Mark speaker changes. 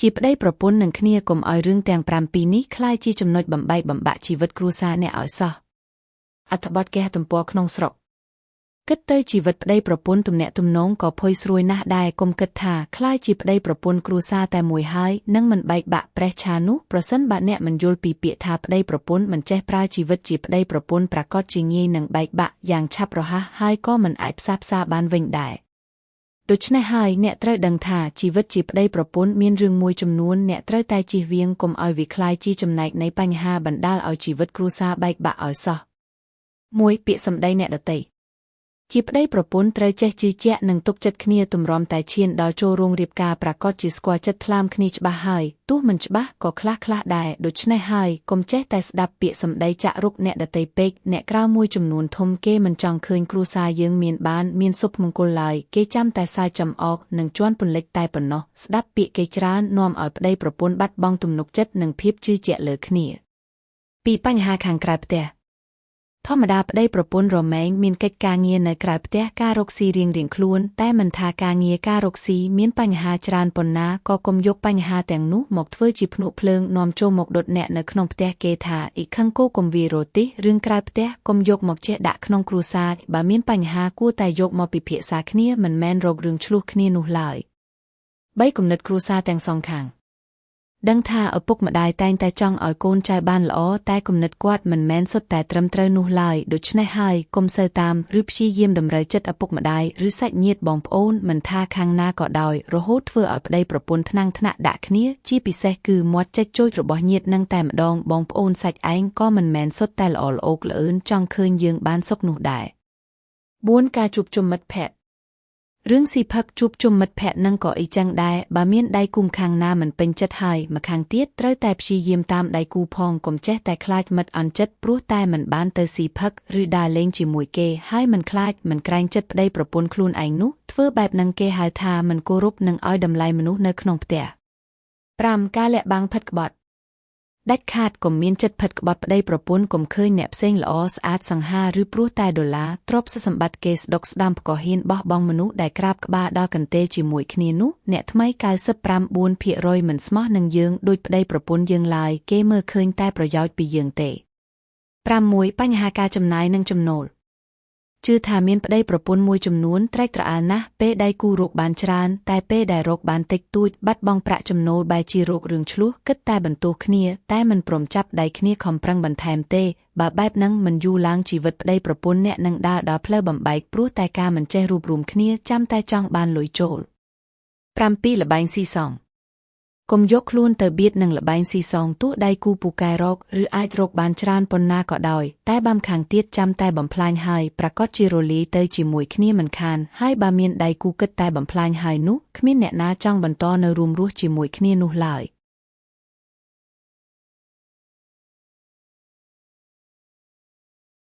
Speaker 1: ជាប្តីប្រពន្ធនឹងគ្នាកុំឲ្យរឿងទាំង5ពីរនេះคล้ายជាចំណុចបំបែកបំបាក់ជីវិតគ្រួសារអ្នកឲ្យសោះអត្ថបទគេហទំព័រក្នុងស្រុកគិតទៅជីវិតប្តីប្រពន្ធទំនាក់ទំនងក៏ផុយស្រួយណាស់ដែរកុំគិតថាคล้ายជាប្តីប្រពន្ធគ្រួសារតែមួយហើយនឹងមិនបែកបាក់ប្រេះឆានោះប្រសិនបើអ្នកមិនយល់ពីពាក្យថាប្តីប្រពន្ធមិនចេះប្រើជីវិតជាប្តីប្រពន្ធប្រកាសជាងាយនឹងបែកបាក់យ៉ាងឆាប់រហ័សហើយក៏មិនអាចផ្សះផ្សាបានវិញដែរដូច្នេះហើយអ្នកត្រូវដឹងថាជីវិតជាប្តីប្រពន្ធមានរឿងមួយចំនួនអ្នកត្រូវតែជៀសវាងកុំឲ្យវាคล้ายជាចំណែកនៃបញ្ហាបណ្ដាលឲ្យជីវិតគ្រួសារបែកបាក់ឲ្យសោះ1ពាក្យសម្ដីអ្នកដទៃជាប្តីប្រពន្ធត្រូវចេះជឿជាក់និងទុកចិត្តគ្នាទម្រាំតែឈានដល់ចូលរោងរៀបការប្រកាសជាស្គាល់ចិត្តថ្លើមគ្នាច្បាស់ហើយទោះមិនច្បាស់ក៏ខ្លះដែរដូច្នេះហើយកុំចេះតែស្ដាប់ពាក្យសម្ដីចាក់រុកអ្នកដទៃពេកអ្នកក្រៅមួយចំនួនធំគេមិនចង់ឃើញគ្រួសារយើងមានសុភមង្គលឡើយគេចាំតែសាយចំអកនិងជន់ពន្លិចតែប៉ុណ្ណោះស្ដាប់ពាក្យគេច្រើននាំឲ្យប្តីប្រពន្ធបាត់បង់ទំនុកចិត្តនិងភាពជឿជាក់លើគ្នាពីបញ្ហាខាងក្រៅផ្ទះធម្មតាប្តីប្រពន្ធរមែងមានកិច្ចការងារនៅក្រៅផ្ទះការរកស៊ីរៀងខ្លួនតែមិនថាការងារការរកស៊ីមានបញ្ហាច្រើនប៉ុណ្ណាក៏កុំយកបញ្ហាទាំងនោះមកធ្វើជាភ្នក់ភ្លើងនាំចូលមកដុតអ្នកនៅក្នុងផ្ទះគេថាអ៊ីខឹងគោកុំវារទេរឿងក្រៅផ្ទះកុំយកមកចេះដាក់ក្នុងគ្រួសារបើមានបញ្ហាគួរតែយកមកពិភាក្សាគ្នាមិនមែនរករឿងឆ្លោះគ្នានោះឡើយ3គំនិតគ្រួសារទាំងសងខាងដឹងថាឪពុកម្ដាយតែងតែចង់ឲ្យកូនចៅបានល្អតែគំនិតគាត់មិនមែនសុទ្ធតែត្រឹមត្រូវនោះឡើយដូច្នេះហើយកុំសូវតាមឬព្យាយាមតម្រូវចិត្តឪពុកម្ដាយឬសាច់ញាតិបងប្អូនមិនថាខាងណាក៏ដោយរហូតធ្វើឲ្យប្តីប្រពន្ធថ្នាក់ដាក់គ្នាជាពិសេសគឺមាត់ចេចចូលរបស់ញាតិនឹងតែម្ដងបងប្អូនសាច់ឯងក៏មិនមែនសុទ្ធតែល្អល្អោកល្អឿនចង់ឃើញយើងបានសុខនោះដែរ4ការជួបជុំមិត្តភក្តិរឿងស៊ីផឹកជួបជុំមិត្តភក្តិនឹងក៏អីចឹងដែរបើមានដៃគូម្ខាងណាមិនពេញចិត្តហើយម្ខាងទៀតត្រូវតែព្យាយាមតាមដៃគូផងកុំចេះតែខ្លាចមិត្តអន់ចិត្តព្រោះតែមិនបានទៅស៊ីផឹកឬដើរលេងជាមួយគេហើយមិនខ្លាចមិនក្រែងចិត្តប្តីប្រពន្ធខ្លួនឯងនោះធ្វើបែបហ្នឹងគេហៅថាមិនគោរពនិងឲ្យតម្លៃមនុស្សនៅក្នុងផ្ទះ5ការលាក់បាំងផិតក្បត់ដាច់ខាតកុំមានចិត្តផិតក្បត់ប្តីប្រពន្ធកុំឃើញអ្នកផ្សេងល្អស្អាតសង្ហាឬព្រោះតែដុល្លារទ្រព្យសម្បត្តិគេស្ដុកស្ដាំក៏ហ៊ានបោះបង់មនុស្សដែលក្រាបក្បាលដល់កន្ទេលជាមួយគ្នានោះអ្នកថ្មី95% មិនស្មោះនឹងយើងដូចប្តីប្រពន្ធយើងឡើយគេមើលឃើញតែប្រយោជន៍ពីយើងទេ6បញ្ហាការចំណាយនិងចំណូលជឿថាមានប្តីប្រពន្ធមួយចំនួនត្រេកត្រអាលណាស់ពេលដៃគូរកបានច្រើនតែពេលដែលរកបានតិចតួចបាត់បង់ប្រាក់ចំណូលបែរជារករឿងឆ្លោះគិតតែបន្ទោសគ្នាតែមិនព្រមចាប់ដៃគ្នាខំប្រឹងបន្ថែមទេបើបែបហ្នឹងមិនយូរឡើងជីវិតប្តីប្រពន្ធអ្នកនឹងដើរដល់ផ្លូវបំបែកព្រោះតែការមិនចេះរួបរวมគ្នាចាំតែចង់បានលុយចូល7ល្បែងស៊ីសងកុំយកខ្លួនទៅបៀតនឹងល្បែងស៊ីសងទោះដៃគូពូកែរកឬអាចរកបានច្រើនប៉ុណ្ណាក៏ដោយតែបាំខាងទៀតចាំតែបំផ្លាញហើយប្រកាសជារលាយទៅជាមួយគ្នាមិនខានហើយបើមានដៃគូគិតតែបំផ្លាញហើយនោះគ្មានអ្នកណាចង់បន្តនៅរួមរស់ជាមួយគ្នានោះឡើយ